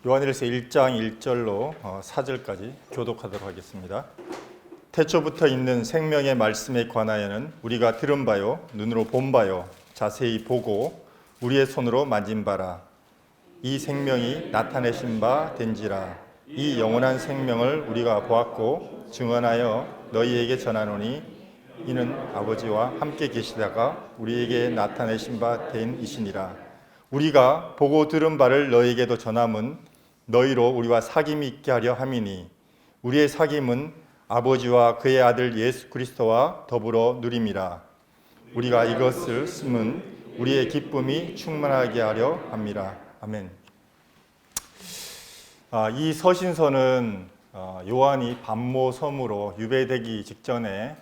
요한일서 1장 1절로 4절까지 교독하도록 하겠습니다. 태초부터 있는 생명의 말씀에 관하여는 우리가 들은 바요 눈으로 본 바요 자세히 보고 우리의 손으로 만진 바라. 이 생명이 나타내신 바 된지라. 이 영원한 생명을 우리가 보았고 증언하여 너희에게 전하노니 이는 아버지와 함께 계시다가 우리에게 나타내신 바 된 이시니라. 우리가 보고 들은 바를 너희에게도 전함은 너희로 우리와 사귐이 있게 하려 함이니 우리의 사귐은 아버지와 그의 아들 예수 그리스도와 더불어 누림이라. 우리가 이것을 쓰면 우리의 기쁨이 충만하게 하려 함이라. 아멘. 이 서신서는 요한이 반모 섬으로 유배되기 직전에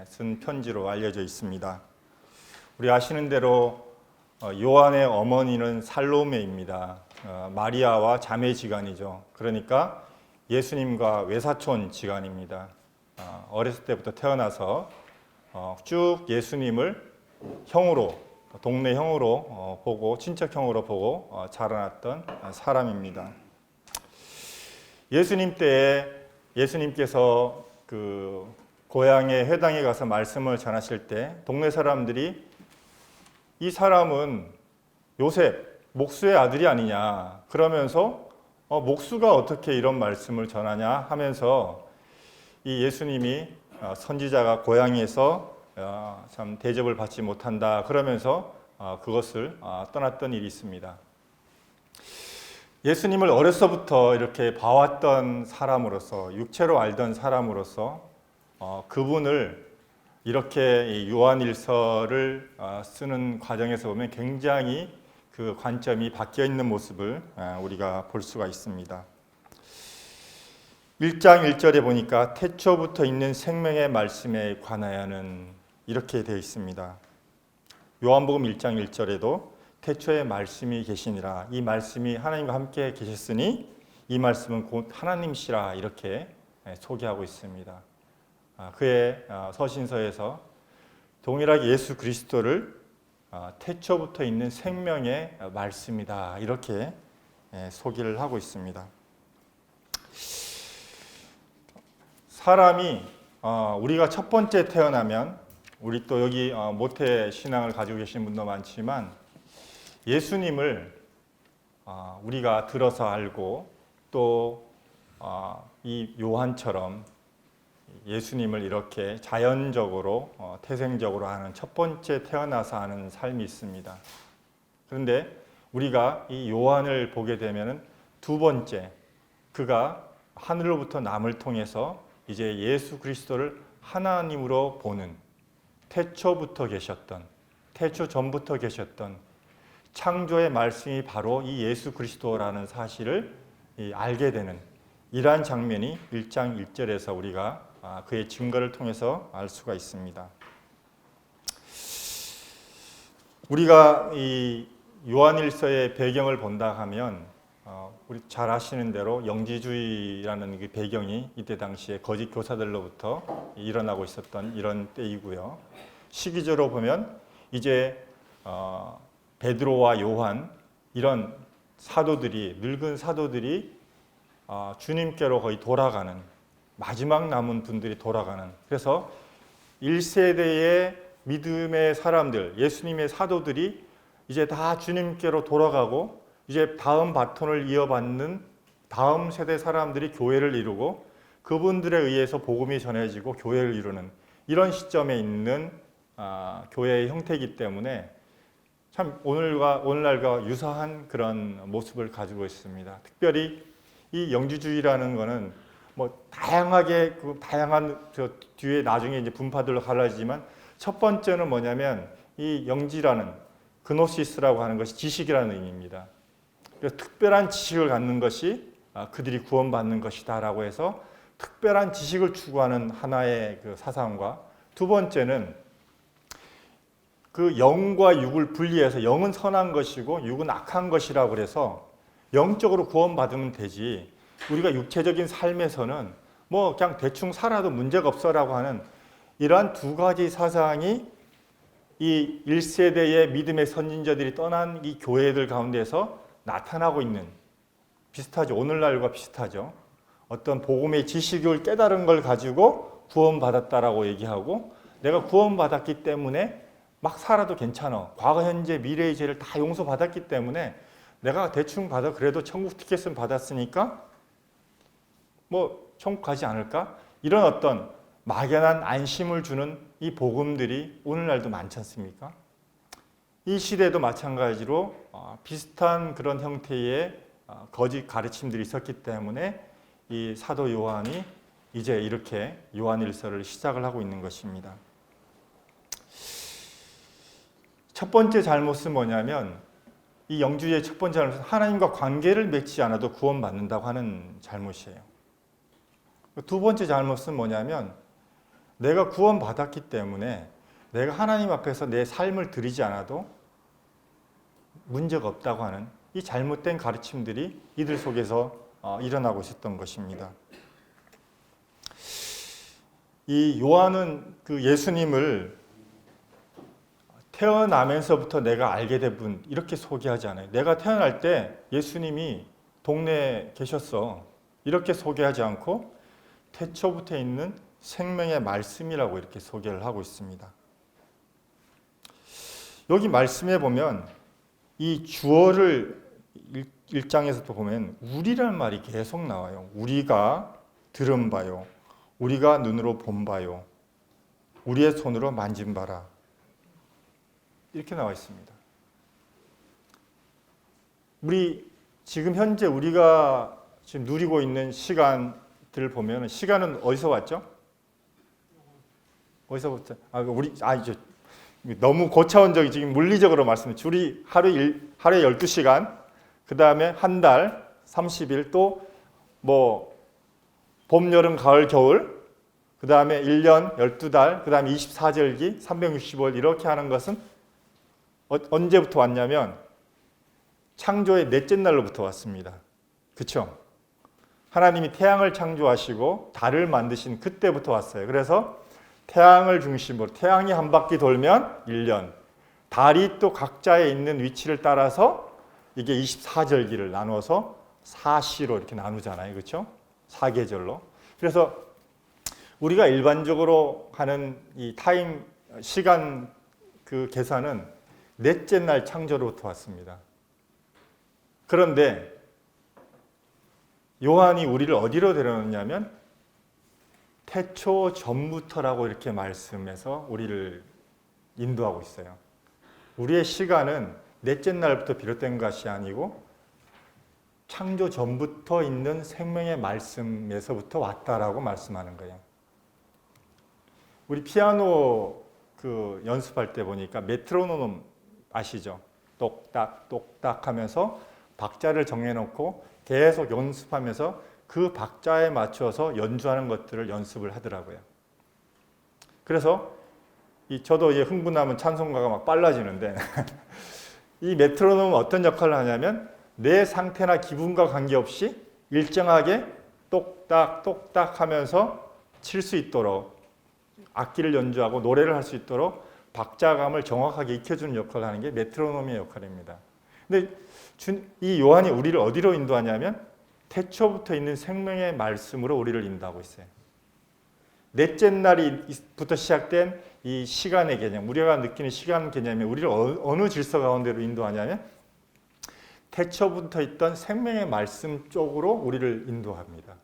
쓴 편지로 알려져 있습니다. 우리 아시는 대로 요한의 어머니는 살로메입니다. 마리아와 자매지간이죠. 그러니까 예수님과 외사촌 지간입니다. 어렸을 때부터 태어나서 쭉 예수님을 형으로, 동네 형으로 보고 친척 형으로 보고 자라났던 사람입니다. 예수님 때에 예수님께서 그 고향의 회당에 가서 말씀을 전하실 때 동네 사람들이 이 사람은 요셉 목수의 아들이 아니냐 그러면서 목수가 어떻게 이런 말씀을 전하냐 하면서 이 예수님이 선지자가 고향에서 참 대접을 받지 못한다 그러면서 그것을 떠났던 일이 있습니다. 예수님을 어려서부터 이렇게 봐왔던 사람으로서 육체로 알던 사람으로서 그분을 이렇게 요한일서를 쓰는 과정에서 보면 굉장히 그 관점이 바뀌어 있는 모습을 우리가 볼 수가 있습니다. 1장 1절에 보니까 태초부터 있는 생명의 말씀에 관하여는 이렇게 되어 있습니다. 요한복음 1장 1절에도 태초에 말씀이 계시니라. 이 말씀이 하나님과 함께 계셨으니 이 말씀은 곧 하나님이시라 이렇게 소개하고 있습니다. 그의 서신서에서 동일하게 예수 그리스도를 태초부터 있는 생명의 말씀이다 이렇게 소개를 하고 있습니다. 사람이 우리가 첫 번째 태어나면 우리 또 여기 모태 신앙을 가지고 계신 분도 많지만 예수님을 우리가 들어서 알고 또 이 요한처럼 예수님을 이렇게 자연적으로 태생적으로 아는 첫 번째 태어나서 아는 삶이 있습니다. 그런데 우리가 이 요한을 보게 되면 두 번째 그가 하늘로부터 남을 통해서 이제 예수 그리스도를 하나님으로 보는 태초부터 계셨던 태초 전부터 계셨던 창조의 말씀이 바로 이 예수 그리스도라는 사실을 알게 되는 이러한 장면이 1장 1절에서 우리가 그의 증거를 통해서 알 수가 있습니다. 우리가 이 요한일서의 배경을 본다 하면 우리 잘 아시는 대로 영지주의라는 그 배경이 이때 당시에 거짓 교사들로부터 일어나고 있었던 이런 때이고요. 시기적으로 보면 이제 베드로와 요한 이런 사도들이 늙은 사도들이 주님께로 거의 돌아가는 마지막 남은 분들이 돌아가는 그래서 1세대의 믿음의 사람들 예수님의 사도들이 이제 다 주님께로 돌아가고 이제 다음 바톤을 이어받는 다음 세대 사람들이 교회를 이루고 그분들에 의해서 복음이 전해지고 교회를 이루는 이런 시점에 있는 교회의 형태이기 때문에 참 오늘날과 유사한 그런 모습을 가지고 있습니다. 특별히 이 영지주의라는 것은 뭐 다양하게 다양한 뒤에 나중에 이제 분파들로 갈라지지만 첫 번째는 뭐냐면 이 영지라는 그노시스라고 하는 것이 지식이라는 의미입니다. 그래서 특별한 지식을 갖는 것이 그들이 구원받는 것이다라고 해서 특별한 지식을 추구하는 하나의 그 사상과 두 번째는 그 영과 육을 분리해서 영은 선한 것이고 육은 악한 것이라고 그래서 영적으로 구원받으면 되지 우리가 육체적인 삶에서는 뭐 그냥 대충 살아도 문제가 없어라고 하는 이러한 두 가지 사상이 이 1세대의 믿음의 선진자들이 떠난 이 교회들 가운데서 나타나고 있는 비슷하죠. 오늘날과 비슷하죠. 어떤 복음의 지식을 깨달은 걸 가지고 구원받았다라고 얘기하고 내가 구원받았기 때문에 막 살아도 괜찮아. 과거, 현재, 미래의 죄를 다 용서받았기 때문에 내가 대충 받아 그래도 천국 티켓은 받았으니까 뭐 천국 가지 않을까? 이런 어떤 막연한 안심을 주는 이 복음들이 오늘날도 많지 않습니까? 이 시대도 마찬가지로 비슷한 그런 형태의 거짓 가르침들이 있었기 때문에 이 사도 요한이 이제 이렇게 요한일서를 시작을 하고 있는 것입니다. 첫 번째 잘못은 뭐냐면 이 영주의 첫 번째 잘못은 하나님과 관계를 맺지 않아도 구원받는다고 하는 잘못이에요. 두 번째 잘못은 뭐냐면 내가 구원받았기 때문에 내가 하나님 앞에서 내 삶을 드리지 않아도 문제가 없다고 하는 이 잘못된 가르침들이 이들 속에서 일어나고 있었던 것입니다. 이 요한은 그 예수님을 태어나면서부터 내가 알게 된 분 이렇게 소개하지 않아요. 내가 태어날 때 예수님이 동네에 계셨어. 이렇게 소개하지 않고 태초부터 있는 생명의 말씀이라고 이렇게 소개를 하고 있습니다. 여기 말씀에 보면 이 주어를 1장에서도 보면 우리란 말이 계속 나와요. 우리가 들은 바요. 우리가 눈으로 본 바요. 우리의 손으로 만진 바라. 이렇게 나와 있습니다. 지금 현재 우리가 지금 누리고 있는 시간들을 보면 시간은 어디서 왔죠? 어디서부터? 이제 너무 고차원적인 지금 물리적으로 말씀해. 우리 하루에 12시간, 그 다음에 한 달, 30일, 또 뭐 봄, 여름, 가을, 겨울, 그 다음에 1년, 12달, 그 다음에 24절기, 365일 이렇게 하는 것은 언제부터 왔냐면 창조의 넷째 날로부터 왔습니다. 그렇죠? 하나님이 태양을 창조하시고 달을 만드신 그때부터 왔어요. 그래서 태양을 중심으로 태양이 한 바퀴 돌면 1년, 달이 또 각자에 있는 위치를 따라서 이게 24절기를 나눠서 사시로 이렇게 나누잖아요. 그렇죠? 사계절로. 그래서 우리가 일반적으로 하는 이 타임 시간 그 계산은 넷째 날 창조로부터 왔습니다. 그런데 요한이 우리를 어디로 데려오냐면 태초 전부터라고 이렇게 말씀해서 우리를 인도하고 있어요. 우리의 시간은 넷째 날부터 비롯된 것이 아니고 창조 전부터 있는 생명의 말씀에서부터 왔다라고 말씀하는 거예요. 우리 피아노 그 연습할 때 보니까 메트로놈 아시죠? 똑딱 똑딱 하면서 박자를 정해놓고 계속 연습하면서 그 박자에 맞춰서 연주하는 것들을 연습을 하더라고요. 그래서 저도 이제 흥분하면 찬송가가 막 빨라지는데 이 메트로놈은 어떤 역할을 하냐면 내 상태나 기분과 관계없이 일정하게 똑딱 똑딱 하면서 칠 수 있도록 악기를 연주하고 노래를 할 수 있도록 박자감을 정확하게 익혀주는 역할을 하는 게 메트로놈의 역할입니다. 근데 이 요한이 우리를 어디로 인도하냐면 태초부터 있는 생명의 말씀으로 우리를 인도하고 있어요. 넷째 날부터 시작된 이 시간의 개념, 우리가 느끼는 시간 개념이 우리를 어느 질서 가운데로 인도하냐면 태초부터 있던 생명의 말씀 쪽으로 우리를 인도합니다.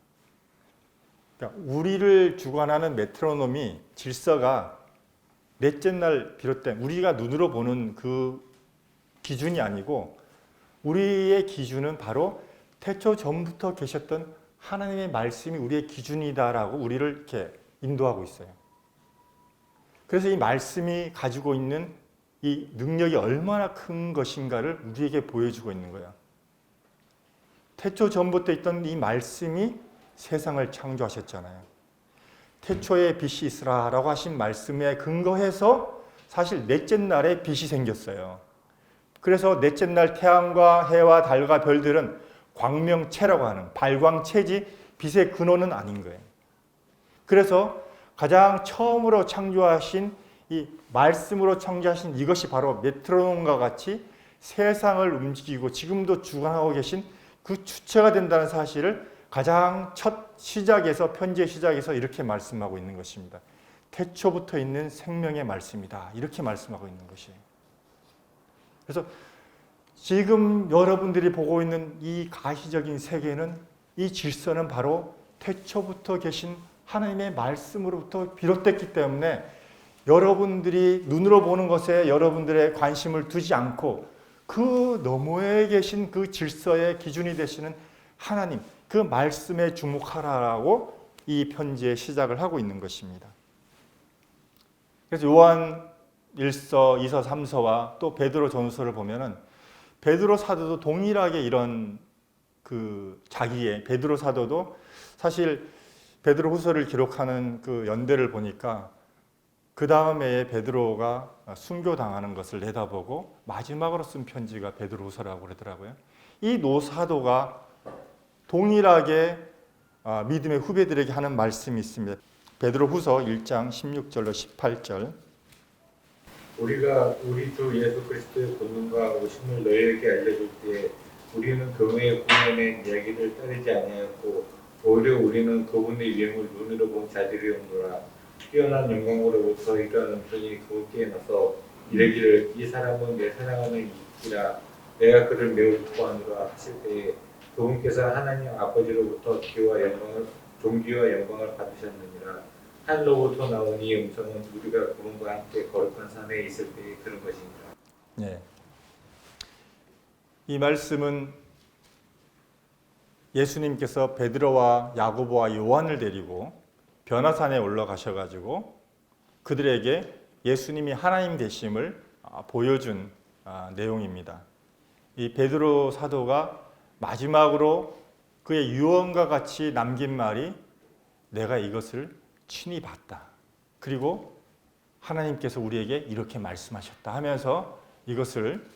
그러니까 우리를 주관하는 메트로놈이 질서가 넷째 날 비롯된 우리가 눈으로 보는 그 기준이 아니고 우리의 기준은 바로 태초 전부터 계셨던 하나님의 말씀이 우리의 기준이다라고 우리를 이렇게 인도하고 있어요. 그래서 이 말씀이 가지고 있는 이 능력이 얼마나 큰 것인가를 우리에게 보여주고 있는 거야. 태초 전부터 있던 이 말씀이 세상을 창조하셨잖아요. 태초에 빛이 있으라라고 하신 말씀에 근거해서 사실 넷째 날에 빛이 생겼어요. 그래서 넷째 날 태양과 해와 달과 별들은 광명체라고 하는 발광체지 빛의 근원은 아닌 거예요. 그래서 가장 처음으로 창조하신 이 말씀으로 창조하신 이것이 바로 메트로놈과 같이 세상을 움직이고 지금도 주관하고 계신 그 주체가 된다는 사실을 가장 첫 시작에서 편지의 시작에서 이렇게 말씀하고 있는 것입니다. 태초부터 있는 생명의 말씀이다. 이렇게 말씀하고 있는 것이에요. 그래서 지금 여러분들이 보고 있는 이 가시적인 세계는 이 질서는 바로 태초부터 계신 하나님의 말씀으로부터 비롯됐기 때문에 여러분들이 눈으로 보는 것에 여러분들의 관심을 두지 않고 그 너머에 계신 그 질서의 기준이 되시는 하나님, 그 말씀에 주목하라고 이 편지의 시작을 하고 있는 것입니다. 그래서 요한 1서, 2서, 3서와 또 베드로 전서를 보면은 베드로 사도도 동일하게 이런 자기의 베드로 사도도 사실 베드로 후서를 기록하는 그 연대를 보니까 그 다음에 베드로가 순교당하는 것을 내다보고 마지막으로 쓴 편지가 베드로 후서라고 그러더라고요. 이 노사도가 동일하게 믿음의 후배들에게 하는 말씀이 있습니다. 베드로 후서 1장 16절로 18절. 우리가 우리 주 예수 그리스도의 권능과 오심을 너희에게 알려줄 때에 우리는 교회의 공연의 이야기를 따르지 아니하였고 오히려 우리는 그분의 유행을 눈으로 본 자들이었노라. 뛰어난 영광으로부터 이러한 음성이 그분께 나서 이르기를 이 사람은 내 사랑하는 이라 내가 그를 매우 기뻐하노라 하실 때에 그분께서 하나님 아버지로부터 기와 영광을 존귀와 영광을 받으셨느니라. 하늘로부터 나온 이 음성은 우리가 그분과 함께 거룩한 산에 있을 때에 들은 것입니다. 네. 이 말씀은 예수님께서 베드로와 야고보와 요한을 데리고 변화산에 올라가셔가지고 그들에게 예수님이 하나님 되심을 보여준 내용입니다. 이 베드로 사도가 마지막으로 그의 유언과 같이 남긴 말이 내가 이것을 친히 봤다. 그리고 하나님께서 우리에게 이렇게 말씀하셨다 하면서 이것을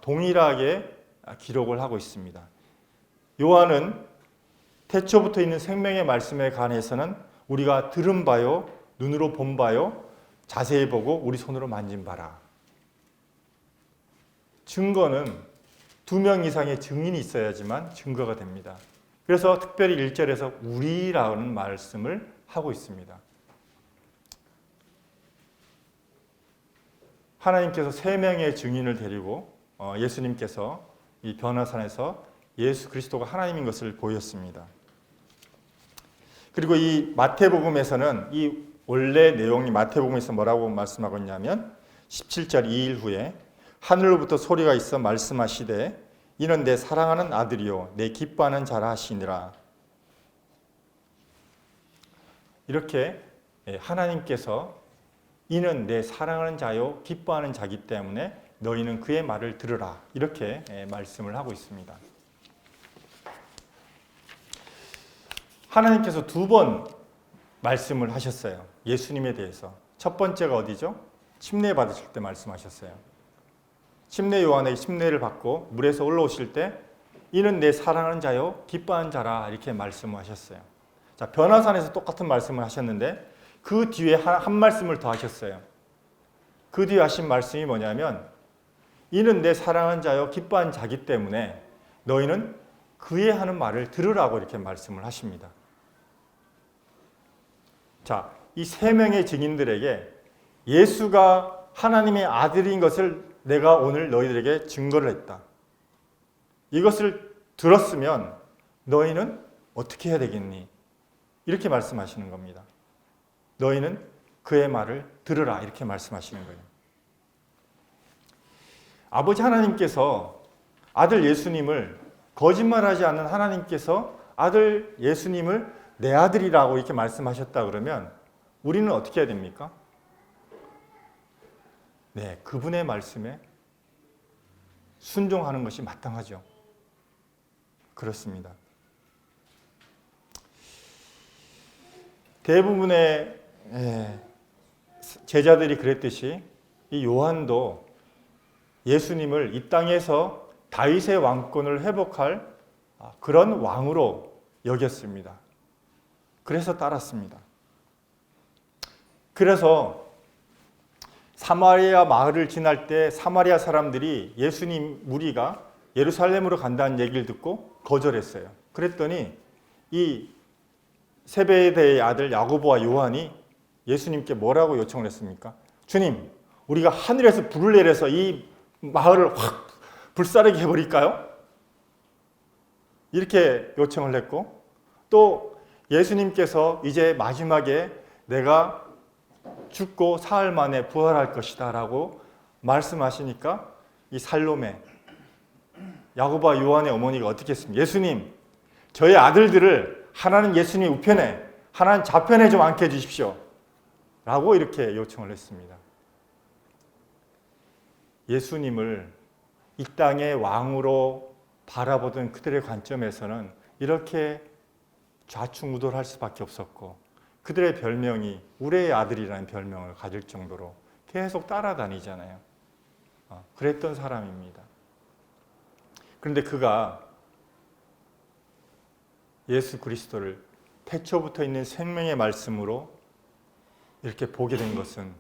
동일하게 기록을 하고 있습니다. 요한은 태초부터 있는 생명의 말씀에 관해서는 우리가 들은 바요, 눈으로 본 바요, 자세히 보고 우리 손으로 만진 바라. 증거는 2명 이상의 증인이 있어야지만 증거가 됩니다. 그래서 특별히 1절에서 우리라는 말씀을 하고 있습니다. 하나님께서 3명의 증인을 데리고 예수님께서 이 변화산에서 예수 그리스도가 하나님인 것을 보였습니다. 그리고 이 마태복음에서는 이 원래 내용이 마태복음에서 뭐라고 말씀하고 있냐면 17절 2일 후에 하늘로부터 소리가 있어 말씀하시되 이는 내 사랑하는 아들이요 내 기뻐하는 자라 하시니라. 이렇게 하나님께서 이는 내 사랑하는 자요 기뻐하는 자기 때문에 너희는 그의 말을 들으라. 이렇게 말씀을 하고 있습니다. 하나님께서 2번 말씀을 하셨어요. 예수님에 대해서. 첫 번째가 어디죠? 침례 받으실 때 말씀하셨어요. 침례 요한의 침례를 받고 물에서 올라오실 때 이는 내 사랑하는 자요 기뻐하는 자라 이렇게 말씀하셨어요. 자, 변화산에서 똑같은 말씀을 하셨는데 그 뒤에 한 말씀을 더 하셨어요. 그 뒤에 하신 말씀이 뭐냐면 이는 내 사랑하는 자요 기뻐하는 자기 때문에 너희는 그의 하는 말을 들으라고 이렇게 말씀을 하십니다. 자, 이 3명의 증인들에게 예수가 하나님의 아들인 것을 내가 오늘 너희들에게 증거를 했다. 이것을 들었으면 너희는 어떻게 해야 되겠니? 이렇게 말씀하시는 겁니다. 너희는 그의 말을 들으라 이렇게 말씀하시는 거예요. 아버지 하나님께서 아들 예수님을 거짓말하지 않는 하나님께서 아들 예수님을 내 아들이라고 이렇게 말씀하셨다 그러면 우리는 어떻게 해야 됩니까? 네, 그분의 말씀에 순종하는 것이 마땅하죠. 그렇습니다. 대부분의 제자들이 그랬듯이 이 요한도 예수님을 이 땅에서 다윗의 왕권을 회복할 그런 왕으로 여겼습니다. 그래서 따랐습니다. 그래서 사마리아 마을을 지날 때 사마리아 사람들이 예수님 무리가 예루살렘으로 간다는 얘기를 듣고 거절했어요. 그랬더니 이 세베대의 아들 야고보와 요한이 예수님께 뭐라고 요청을 했습니까? 주님, 우리가 하늘에서 불을 내려서 이 마을을 확 불사르게 해버릴까요? 이렇게 요청을 했고, 또 예수님께서 이제 마지막에 내가 죽고 사흘 만에 부활할 것이다 라고 말씀하시니까 이 살로메, 야고보와 요한의 어머니가 어떻게 했습니까? 예수님, 저의 아들들을 하나는 예수님의 우편에, 하나는 좌편에 좀 앉게 해주십시오 라고 이렇게 요청을 했습니다. 예수님을 이 땅의 왕으로 바라보던 그들의 관점에서는 이렇게 좌충우돌할 수밖에 없었고, 그들의 별명이 우레의 아들이라는 별명을 가질 정도로 계속 따라다니잖아요. 그랬던 사람입니다. 그런데 그가 예수 그리스도를 태초부터 있는 생명의 말씀으로 이렇게 보게 된 것은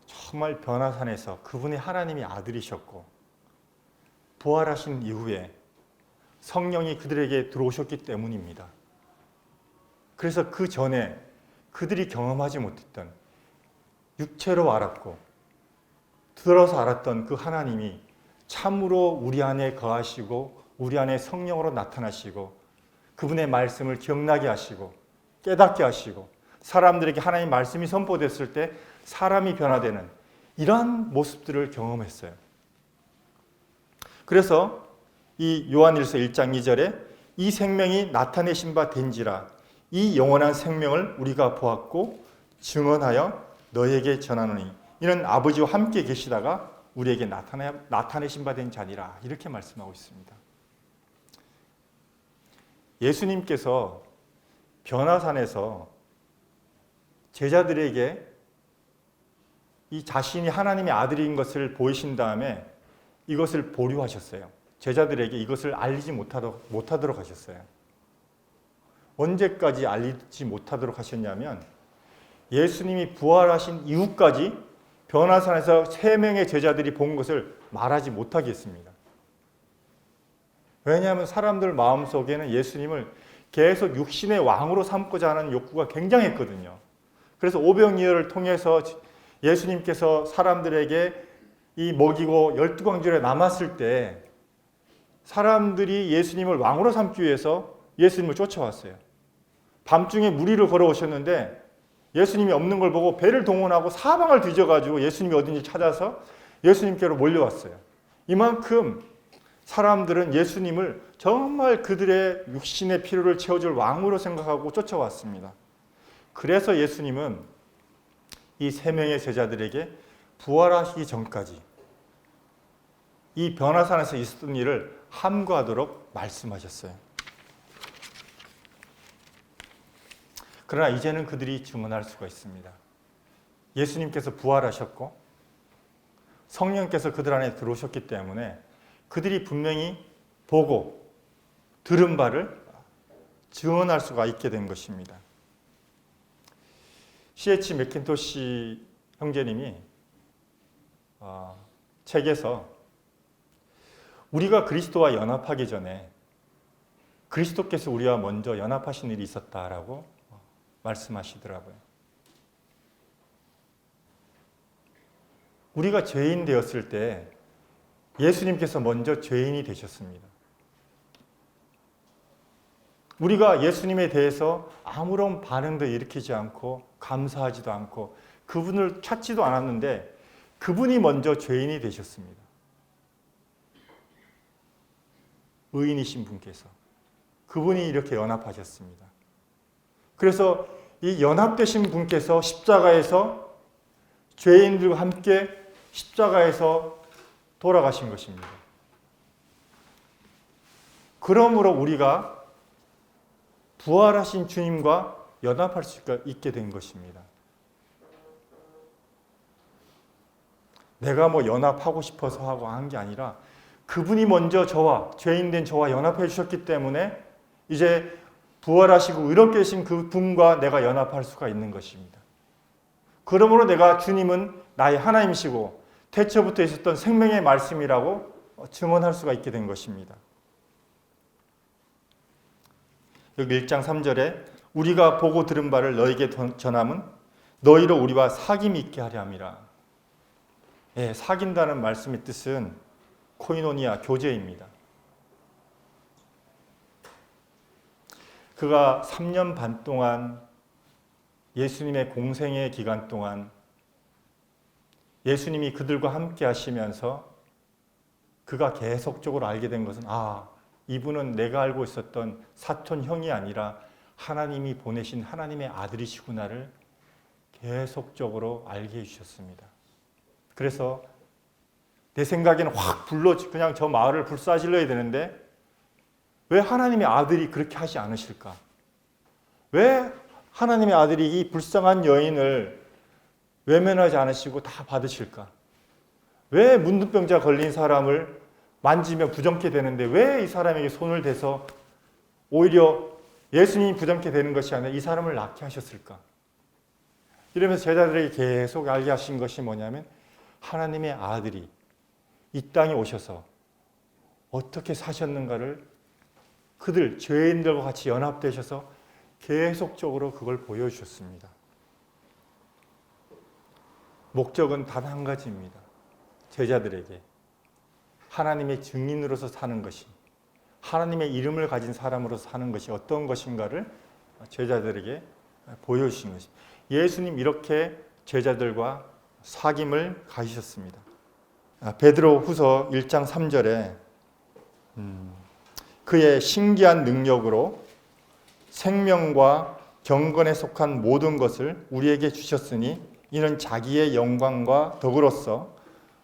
정말 변화산에서 그분이 하나님의 아들이셨고, 부활하신 이후에 성령이 그들에게 들어오셨기 때문입니다. 그래서 그 전에 그들이 경험하지 못했던, 육체로 알았고 들어서 알았던 그 하나님이 참으로 우리 안에 거하시고 우리 안에 성령으로 나타나시고 그분의 말씀을 기억나게 하시고 깨닫게 하시고 사람들에게 하나님의 말씀이 선포됐을 때 사람이 변화되는 이러한 모습들을 경험했어요. 그래서 이 요한일서 1장 2절에 이 생명이 나타내신 바 된지라, 이 영원한 생명을 우리가 보았고 증언하여 너에게 전하노니 이는 아버지와 함께 계시다가 우리에게 나타내신 바 된 자니라, 이렇게 말씀하고 있습니다. 예수님께서 변화산에서 제자들에게 이 자신이 하나님의 아들인 것을 보이신 다음에 이것을 보류하셨어요. 제자들에게 이것을 알리지 못하도록 하셨어요. 언제까지 알리지 못하도록 하셨냐면 예수님이 부활하신 이후까지 변화산에서 3명의 제자들이 본 것을 말하지 못하게 했습니다. 왜냐하면 사람들 마음속에는 예수님을 계속 육신의 왕으로 삼고자 하는 욕구가 굉장했거든요. 그래서 오병이어를 통해서 예수님께서 사람들에게 이 먹이고 12광주에 남았을 때 사람들이 예수님을 왕으로 삼기 위해서 예수님을 쫓아왔어요. 밤중에 무리를 걸어오셨는데 예수님이 없는 걸 보고 배를 동원하고 사방을 뒤져가지고 예수님이 어딘지 찾아서 예수님께로 몰려왔어요. 이만큼 사람들은 예수님을 정말 그들의 육신의 필요를 채워줄 왕으로 생각하고 쫓아왔습니다. 그래서 예수님은 이 3명의 제자들에게 부활하시기 전까지 이 변화산에서 있었던 일을 함구하도록 말씀하셨어요. 그러나 이제는 그들이 증언할 수가 있습니다. 예수님께서 부활하셨고 성령께서 그들 안에 들어오셨기 때문에 그들이 분명히 보고 들은 바를 증언할 수가 있게 된 것입니다. C.H. 맥킨토시 형제님이 책에서 우리가 그리스도와 연합하기 전에 그리스도께서 우리와 먼저 연합하신 일이 있었다라고 말씀하시더라고요. 우리가 죄인 되었을 때 예수님께서 먼저 죄인이 되셨습니다. 우리가 예수님에 대해서 아무런 반응도 일으키지 않고 감사하지도 않고 그분을 찾지도 않았는데 그분이 먼저 죄인이 되셨습니다. 의인이신 분께서 그분이 이렇게 연합하셨습니다. 그래서 이 연합되신 분께서 십자가에서 죄인들과 함께 십자가에서 돌아가신 것입니다. 그러므로 우리가 부활하신 주님과 연합할 수 있게 된 것입니다. 내가 연합하고 싶어서 하고 한 게 아니라 그분이 먼저 죄인된 저와 연합해 주셨기 때문에 이제 부활하시고 의롭게 되신 그분과 내가 연합할 수가 있는 것입니다. 그러므로 내가 주님은 나의 하나님이시고 태초부터 있었던 생명의 말씀이라고 증언할 수가 있게 된 것입니다. 여기 1장 3절에 우리가 보고 들은 바를 너에게 전함은 너희로 우리와 사귐이 있게 하려 함이라. 예, 사귄다는 말씀의 뜻은 코이노니아, 교제입니다. 그가 3년 반 동안 예수님의 공생의 기간 동안 예수님이 그들과 함께 하시면서 그가 계속적으로 알게 된 것은 이분은 내가 알고 있었던 사촌 형이 아니라 하나님이 보내신 하나님의 아들이시구나를 계속적으로 알게 해주셨습니다. 그래서 내 생각에는 확 그냥 저 마을을 불사질러야 되는데 왜 하나님의 아들이 그렇게 하지 않으실까? 왜 하나님의 아들이 이 불쌍한 여인을 외면하지 않으시고 다 받으실까? 왜 문둥병자 걸린 사람을 만지면 부정케 되는데 왜 이 사람에게 손을 대서 오히려 예수님이 부정케 되는 것이 아니라 이 사람을 낫게 하셨을까? 이러면서 제자들에게 계속 알게 하신 것이 뭐냐면 하나님의 아들이 이 땅에 오셔서 어떻게 사셨는가를 그들 죄인들과 같이 연합되셔서 계속적으로 그걸 보여주셨습니다. 목적은 단 한 가지입니다. 제자들에게 하나님의 증인으로서 사는 것이, 하나님의 이름을 가진 사람으로서 사는 것이 어떤 것인가를 제자들에게 보여주신 것입니다. 예수님 이렇게 제자들과 사귐을 가지셨습니다. 베드로 후서 1장 3절에 그의 신기한 능력으로 생명과 경건에 속한 모든 것을 우리에게 주셨으니 이는 자기의 영광과 덕으로서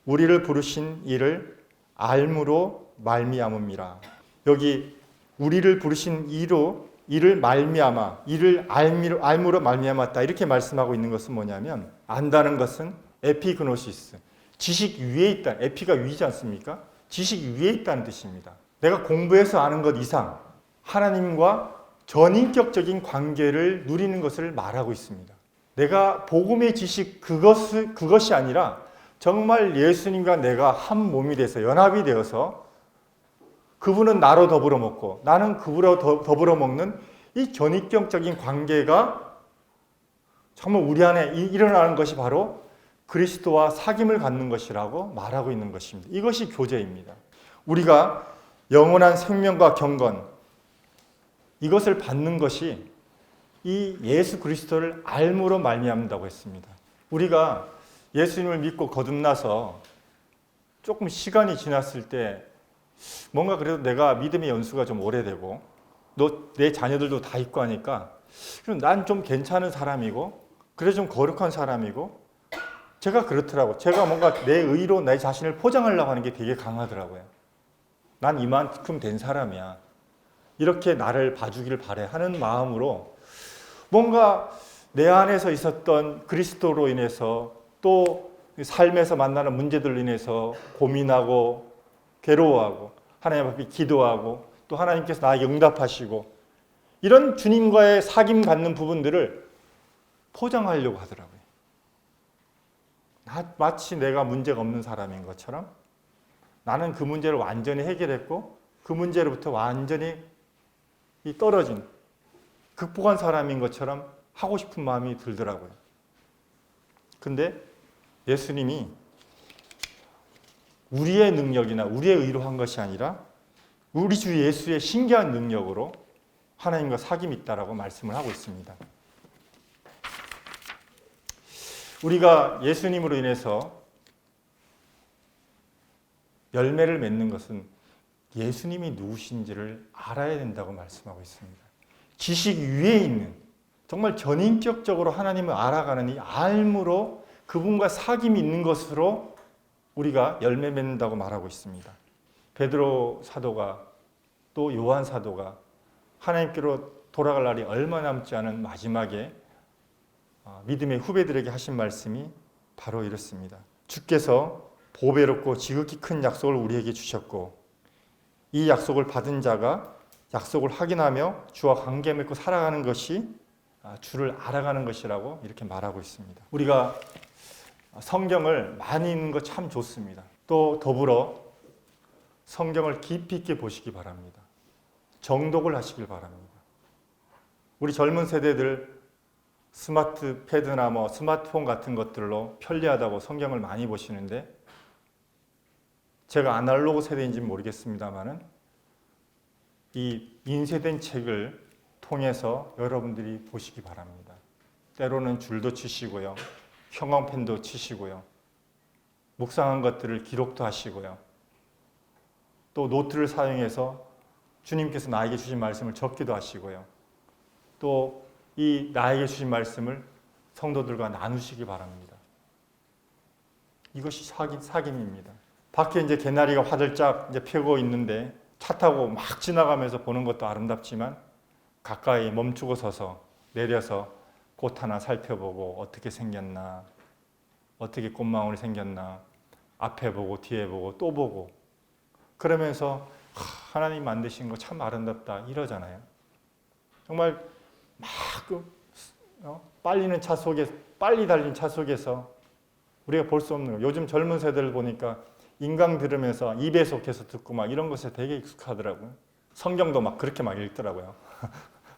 우리를 부르신 이를 알므로 말미암음이라. 여기 우리를 부르신 이를 말미암아, 이를 알므로 말미암았다 이렇게 말씀하고 있는 것은 뭐냐면 안다는 것은 에피그노시스, 지식 위에 있다. 에피가 위지 않습니까? 지식 위에 있다는 뜻입니다. 내가 공부해서 아는 것 이상 하나님과 전인격적인 관계를 누리는 것을 말하고 있습니다. 내가 복음의 지식 그것이 아니라 정말 예수님과 내가 한 몸이 돼서 연합이 되어서 그분은 나로 더불어 먹고 나는 그분으로 더불어 먹는 이 전인격적인 관계가 정말 우리 안에 일어나는 것이 바로 그리스도와 사귐을 갖는 것이라고 말하고 있는 것입니다. 이것이 교제입니다. 우리가 영원한 생명과 경건 이것을 받는 것이 이 예수 그리스도를 알므로 말미암는다고 했습니다. 우리가 예수님을 믿고 거듭나서 조금 시간이 지났을 때 뭔가 그래도 내가 믿음의 연수가 좀 오래되고 내 자녀들도 다 있고 하니까 난 좀 괜찮은 사람이고 그래 좀 거룩한 사람이고 제가 그렇더라고. 제가 뭔가 내 의로 내 자신을 포장하려고 하는 게 되게 강하더라고요. 난 이만큼 된 사람이야. 이렇게 나를 봐주기를 바래 하는 마음으로 뭔가 내 안에서 있었던 그리스도로 인해서 또 삶에서 만나는 문제들로 인해서 고민하고 괴로워하고 하나님 앞에 기도하고 또 하나님께서 나에게 응답하시고 이런 주님과의 사귐 갖는 부분들을 포장하려고 하더라고요. 마치 내가 문제가 없는 사람인 것처럼 나는 그 문제를 완전히 해결했고 그 문제로부터 완전히 떨어진 극복한 사람인 것처럼 하고 싶은 마음이 들더라고요. 근데 예수님이 우리의 능력이나 우리의 의로 한 것이 아니라 우리 주 예수의 신기한 능력으로 하나님과 사귐이 있다라고 말씀을 하고 있습니다. 우리가 예수님으로 인해서 열매를 맺는 것은 예수님이 누구신지를 알아야 된다고 말씀하고 있습니다. 지식 위에 있는 정말 전인격적으로 하나님을 알아가는 이 알므로 그분과 사귐이 있는 것으로 우리가 열매 맺는다고 말하고 있습니다. 베드로 사도가 또 요한 사도가 하나님께로 돌아갈 날이 얼마 남지 않은 마지막에 믿음의 후배들에게 하신 말씀이 바로 이렇습니다. 주께서 보배롭고 지극히 큰 약속을 우리에게 주셨고 이 약속을 받은 자가 약속을 확인하며 주와 관계 맺고 살아가는 것이 주를 알아가는 것이라고 이렇게 말하고 있습니다. 우리가 성경을 많이 읽는 거 참 좋습니다. 또 더불어 성경을 깊이 있게 보시기 바랍니다. 정독을 하시길 바랍니다. 우리 젊은 세대들 스마트 패드나 뭐 스마트폰 같은 것들로 편리하다고 성경을 많이 보시는데, 제가 아날로그 세대인지는 모르겠습니다만은 이 인쇄된 책을 통해서 여러분들이 보시기 바랍니다. 때로는 줄도 치시고요, 형광펜도 치시고요, 묵상한 것들을 기록도 하시고요, 또 노트를 사용해서 주님께서 나에게 주신 말씀을 적기도 하시고요, 또 이 나에게 주신 말씀을 성도들과 나누시기 바랍니다. 이것이 사귐입니다. 밖에 이제 개나리가 화들짝 이제 펴고 있는데 차 타고 막 지나가면서 보는 것도 아름답지만, 가까이 멈추고 서서 내려서 꽃 하나 살펴보고 어떻게 생겼나, 어떻게 꽃망울이 생겼나, 앞에 보고 뒤에 보고 또 보고, 그러면서 하나님 만드신 거 참 아름답다 이러잖아요. 정말 막 빨리 달리는 차 속에서 우리가 볼 수 없는 거. 요즘 젊은 세대를 보니까 인강 들으면서 2배속해서 듣고 막 이런 것에 되게 익숙하더라고요. 성경도 막 그렇게 막 읽더라고요.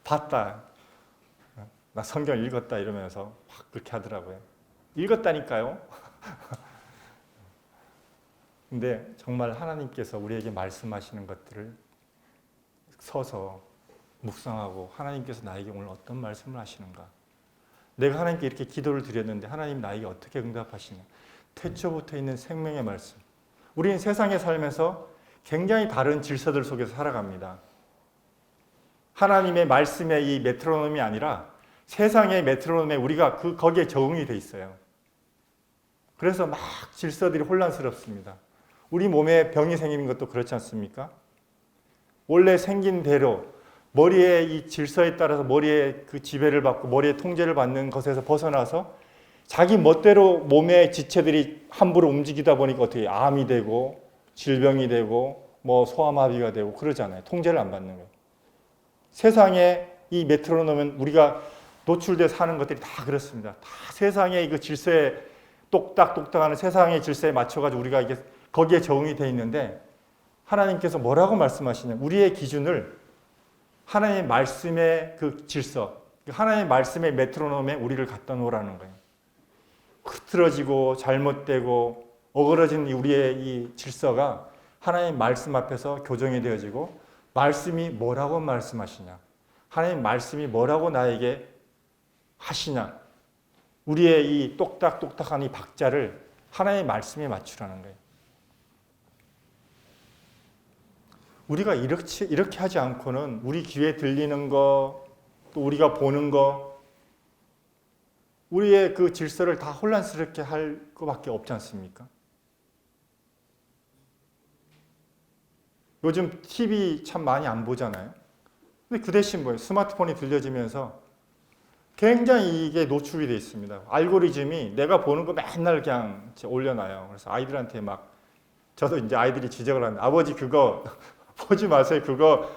봤다, 나 성경 읽었다 이러면서 막 그렇게 하더라고요. 읽었다니까요. 근데 정말 하나님께서 우리에게 말씀하시는 것들을 서서 묵상하고, 하나님께서 나에게 오늘 어떤 말씀을 하시는가, 내가 하나님께 이렇게 기도를 드렸는데 하나님 나에게 어떻게 응답하시냐, 태초부터 있는 생명의 말씀. 우리는 세상에 살면서 굉장히 다른 질서들 속에서 살아갑니다. 하나님의 말씀의 이 메트로놈이 아니라 세상의 메트로놈에 우리가 거기에 적응이 돼 있어요. 그래서 막 질서들이 혼란스럽습니다. 우리 몸에 병이 생기는 것도 그렇지 않습니까? 원래 생긴 대로 머리의 이 질서에 따라서 머리의 그 지배를 받고 머리의 통제를 받는 것에서 벗어나서 자기 멋대로 몸의 지체들이 함부로 움직이다 보니까 어떻게 암이 되고 질병이 되고 뭐 소아마비가 되고 그러잖아요. 통제를 안 받는 거예요. 세상에 이 메트로놈은 우리가 노출돼 사는 것들이 다 그렇습니다. 다 세상의 그 질서에 똑딱똑딱하는 세상의 질서에 맞춰가지고 우리가 이게 거기에 적응이 돼 있는데, 하나님께서 뭐라고 말씀하시냐, 우리의 기준을 하나님의 말씀의 그 질서, 하나님의 말씀의 메트로놈에 우리를 갖다 놓으라는 거예요. 흐트러지고 잘못되고 어그러진 우리의 이 질서가 하나님의 말씀 앞에서 교정이 되어지고, 말씀이 뭐라고 말씀하시냐, 하나님의 말씀이 뭐라고 나에게 하시냐, 우리의 이 똑딱똑딱한 이 박자를 하나님의 말씀에 맞추라는 거예요. 우리가 이렇게 하지 않고는 우리 귀에 들리는 거, 또 우리가 보는 거, 우리의 그 질서를 다 혼란스럽게 할 것밖에 없지 않습니까? 요즘 TV 참 많이 안 보잖아요. 근데 그 대신 뭐예요? 스마트폰이 들려지면서 굉장히 이게 노출이 돼 있습니다. 알고리즘이 내가 보는 거 맨날 그냥 올려놔요. 그래서 아이들한테 막, 저도 이제 아이들이 지적을 하는데, 아버지 그거 보지 마세요. 그거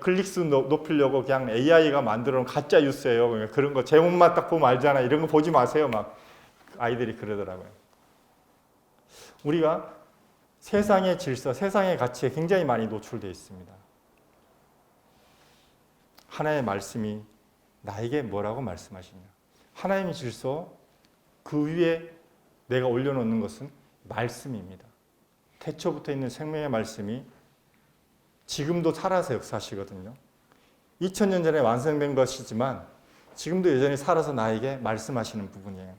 클릭수 높이려고 그냥 AI가 만들어 놓은 가짜 뉴스예요. 그런 거 제목만 딱 보면 알잖아. 이런 거 보지 마세요. 막 아이들이 그러더라고요. 우리가 세상의 질서, 세상의 가치에 굉장히 많이 노출되어 있습니다. 하나님의 말씀이 나에게 뭐라고 말씀하시냐. 하나님의 질서, 그 위에 내가 올려놓는 것은 말씀입니다. 태초부터 있는 생명의 말씀이 지금도 살아서 역사하시거든요. 2000년 전에 완성된 것이지만 지금도 여전히 살아서 나에게 말씀하시는 부분이에요.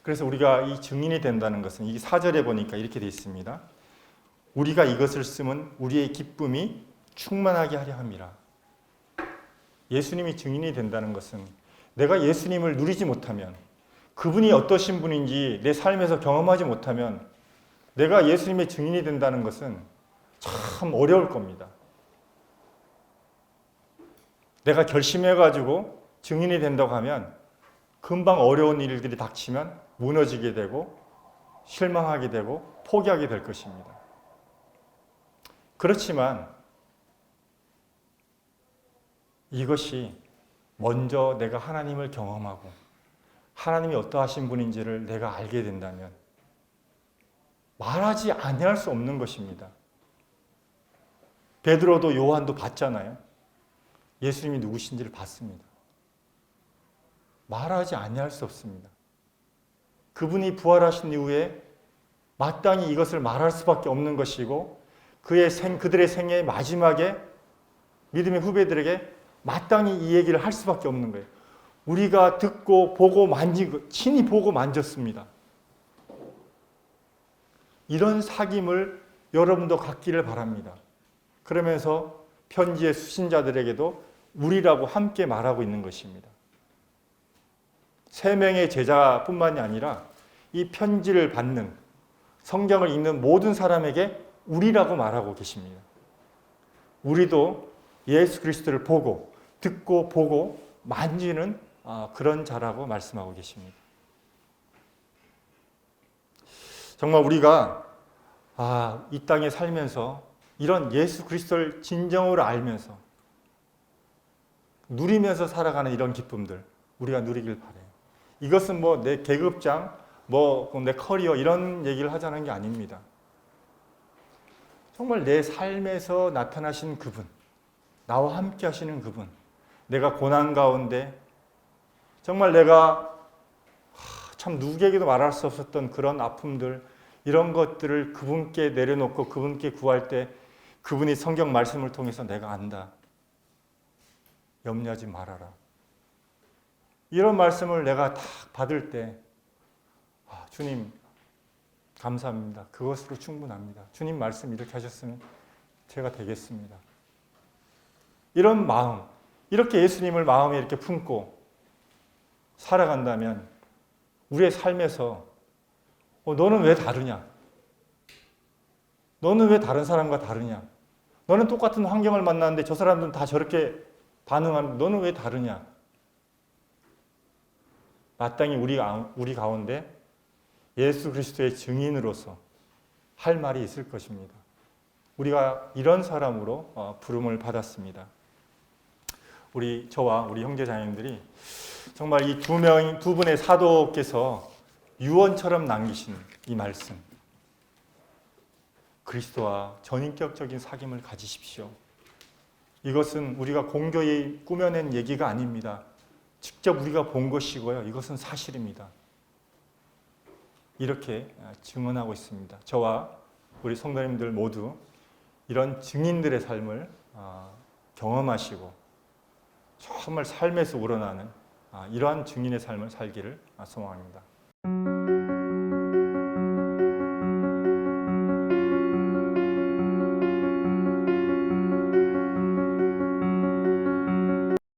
그래서 우리가 이 증인이 된다는 것은, 이 4절에 보니까 이렇게 되어 있습니다. 우리가 이것을 쓰면 우리의 기쁨이 충만하게 하려 함이라. 예수님이 증인이 된다는 것은, 내가 예수님을 누리지 못하면, 그분이 어떠신 분인지 내 삶에서 경험하지 못하면 내가 예수님의 증인이 된다는 것은 참 어려울 겁니다. 내가 결심해가지고 증인이 된다고 하면 금방 어려운 일들이 닥치면 무너지게 되고 실망하게 되고 포기하게 될 것입니다. 그렇지만 이것이 먼저 내가 하나님을 경험하고 하나님이 어떠하신 분인지를 내가 알게 된다면 말하지 아니할 수 없는 것입니다. 베드로도 요한도 봤잖아요. 예수님이 누구신지를 봤습니다. 말하지 아니할 수 없습니다. 그분이 부활하신 이후에 마땅히 이것을 말할 수밖에 없는 것이고 그들의 생애의 마지막에 믿음의 후배들에게 마땅히 이 얘기를 할 수밖에 없는 거예요. 우리가 듣고 보고 만지고 친히 보고 만졌습니다. 이런 사귐을 여러분도 갖기를 바랍니다. 그러면서 편지의 수신자들에게도 우리라고 함께 말하고 있는 것입니다. 3명의 제자뿐만이 아니라 이 편지를 받는 성경을 읽는 모든 사람에게 우리라고 말하고 계십니다. 우리도 예수 그리스도를 보고 듣고 보고 만지는 그런 자라고 말씀하고 계십니다. 정말 우리가 이 땅에 살면서 이런 예수 그리스도를 진정으로 알면서 누리면서 살아가는 이런 기쁨들 우리가 누리길 바라요. 이것은 뭐 내 계급장, 내 커리어 이런 얘기를 하자는 게 아닙니다. 정말 내 삶에서 나타나신 그분, 나와 함께 하시는 그분, 내가 고난 가운데 정말 내가 참 누구에게도 말할 수 없었던 그런 아픔들, 이런 것들을 그분께 내려놓고 그분께 구할 때 그분이 성경 말씀을 통해서 내가 안다. 염려하지 말아라. 이런 말씀을 내가 딱 받을 때 주님 감사합니다. 그것으로 충분합니다. 주님 말씀 이렇게 하셨으면 제가 되겠습니다. 이런 마음, 이렇게 예수님을 마음에 이렇게 품고 살아간다면 우리의 삶에서 너는 왜 다르냐? 너는 왜 다른 사람과 다르냐? 너는 똑같은 환경을 만났는데 저 사람들은 다 저렇게 반응하는데 너는 왜 다르냐? 마땅히 우리 가운데 예수 그리스도의 증인으로서 할 말이 있을 것입니다. 우리가 이런 사람으로 부름을 받았습니다. 저와 우리 형제 자매들이 정말 이 두 분의 사도께서 유언처럼 남기신 이 말씀, 그리스도와 전인격적인 사귐을 가지십시오. 이것은 우리가 공교히 꾸며낸 얘기가 아닙니다. 직접 우리가 본 것이고요. 이것은 사실입니다. 이렇게 증언하고 있습니다. 저와 우리 성도님들 모두 이런 증인들의 삶을 경험하시고 정말 삶에서 우러나는 이러한 증인의 삶을 살기를 소망합니다.